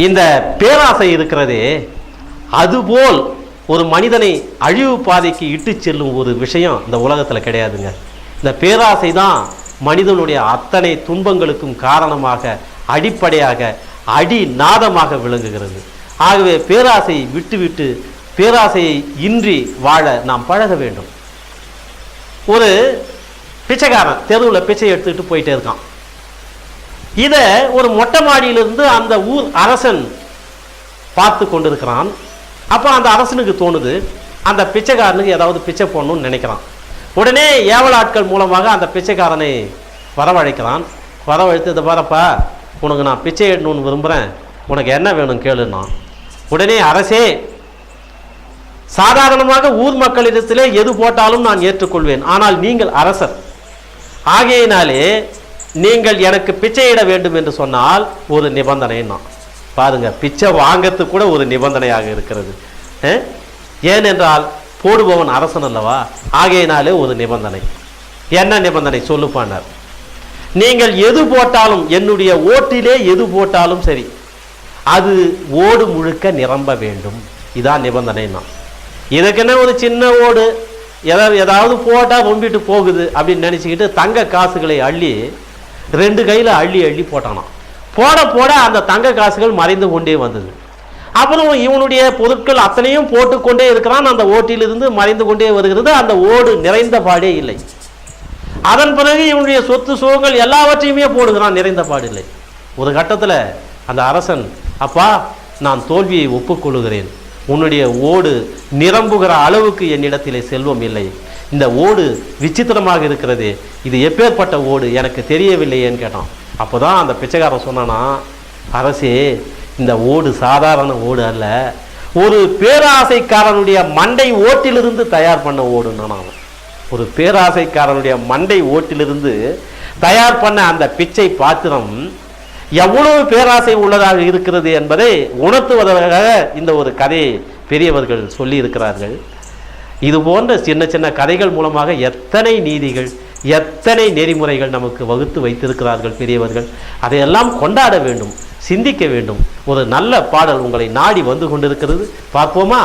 இந்த பேராசை இருக்கிறதே, அதுபோல் ஒரு மனிதனை அழிவு பாதைக்கு இட்டு செல்லும் ஒரு விஷயம் இந்த உலகத்தில் கிடையாதுங்க. இந்த பேராசை தான் மனிதனுடைய அத்தனை துன்பங்களுக்கும் காரணமாக, அடிப்படையாக, அடிநாதமாக விளங்குகிறது. ஆகவே பேராசையை விட்டுவிட்டு பேராசையை இன்றி வாழ நாம் பழக வேண்டும். ஒரு பிச்சைக்காரன் தெருவில் பிச்சை எடுத்துக்கிட்டு போயிட்டே இருக்கான். இதை ஒரு மொட்டை மாடியிலிருந்து அந்த ஊர் அரசன் பார்த்து கொண்டிருக்கிறான். அப்போ அந்த அரசனுக்கு தோணுது, அந்த பிச்சைக்காரனுக்கு ஏதாவது பிச்சை போடணும்னு நினைக்கிறான். உடனே ஏவலாட்கள் மூலமாக அந்த பிச்சைக்காரனை வரவழைக்கிறான். வரவழைத்து, இதை பாரப்பா, உனக்கு நான் பிச்சை எடுக்கணும்னு விரும்புகிறேன், உனக்கு என்ன வேணும் கேளுன்னா. உடனே அரசே, சாதாரணமாக ஊர் மக்களிடத்திலே எது போட்டாலும் நான் ஏற்றுக்கொள்வேன், ஆனால் நீங்கள் அரசர் ஆகையினாலே நீங்கள் எனக்கு பிச்சையிட வேண்டும் என்று சொன்னால் ஒரு நிபந்தனைன்னா. பாருங்க, பிச்சை வாங்கிறதுக்கு கூட ஒரு நிபந்தனையாக இருக்கிறது. ஏனென்றால் போடுபவன் அரசன் அல்லவா, ஆகையினாலே ஒரு நிபந்தனை. என்ன நிபந்தனை சொல்லுப்பானார்? நீங்கள் எது போட்டாலும், என்னுடைய ஓட்டிலே எது போட்டாலும் சரி, அது ஓடு முழுக்க நிரம்ப வேண்டும். இதான் நிபந்தனைன்னா. இதுக்குன்னு ஒரு சின்ன ஓடு ஏதாவது போட்டால் ரொம்பிட்டு போகுது அப்படின்னு நினச்சிக்கிட்டு தங்க காசுகளை அள்ளி 2 கையில் அள்ளி அள்ளி போட்டானான். போட போட அந்த தங்க காசுகள் மறைந்து கொண்டே வந்தது. அப்புறம் இவனுடைய பொருட்கள் அத்தனையும் போட்டுக்கொண்டே இருக்கிறான். அந்த ஓட்டிலிருந்து மறைந்து கொண்டே வருகிறது. அந்த ஓடு நிறைந்த பாடே இல்லை. அதன் பிறகு இவனுடைய சொத்து சுகங்கள் எல்லாவற்றையுமே போடுகிறான், நிறைந்த பாடு இல்லை. ஒரு கட்டத்தில் அந்த அரசன், அப்பா, நான் தோல்வியை ஒப்புக்கொள்ளுகிறேன், உன்னுடைய ஓடு நிரம்புகிற அளவுக்கு என்னிடத்திலே செல்வம் இல்லை, இந்த ஓடு விசித்திரமாக இருக்கிறது, இது எப்பேற்பட்ட ஓடு எனக்கு தெரியவில்லையேன்னு கேட்டான். அப்போ தான் அந்த பிச்சைக்காரன் சொன்னானா, அரசே, இந்த ஓடு சாதாரண ஓடு அல்ல, ஒரு பேராசைக்காரனுடைய மண்டை ஓட்டிலிருந்து தயார் பண்ண ஓடுன்னா. ஒரு பேராசைக்காரனுடைய மண்டை ஓட்டிலிருந்து தயார் பண்ண அந்த பிச்சை பாத்திரம் எவ்வளவு பேராசை உள்ளதாக இருக்கிறது என்பதை உணர்த்துவதற்காக இந்த ஒரு கதையை பெரியவர்கள் சொல்லி இருக்கிறார்கள். இது போன்ற சின்ன சின்ன கதைகள் மூலமாக எத்தனை நீதிகள், எத்தனை நெறிமுறைகள் நமக்கு வகுத்து வைத்திருக்கிறார்கள் பெரியவர்கள். அதையெல்லாம் கொண்டாட வேண்டும், சிந்திக்க வேண்டும். ஒரு நல்ல பாடல் உங்களை நாடி வந்து கொண்டிருக்கிறது, பார்ப்போமா?